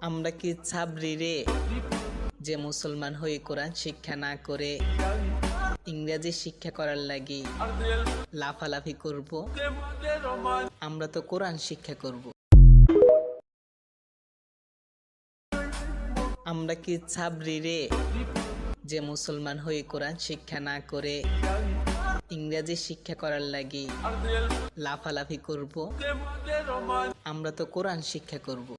আমরা কি ছাবরি রে যে মুসলমান হয়ে কোরআন শিক্ষা না করে ইংরেজি শিক্ষা করার লাগি লাফালাফি করব? আমরা তো কোরআন শিক্ষা করব। আমরা কি ছাবরি রে যে মুসলমান হয়ে কোরআন শিক্ষা না করে ইংরেজি শিক্ষা করার লাগি লাফালাফি করব? আমরা তো কোরআন শিক্ষা করব।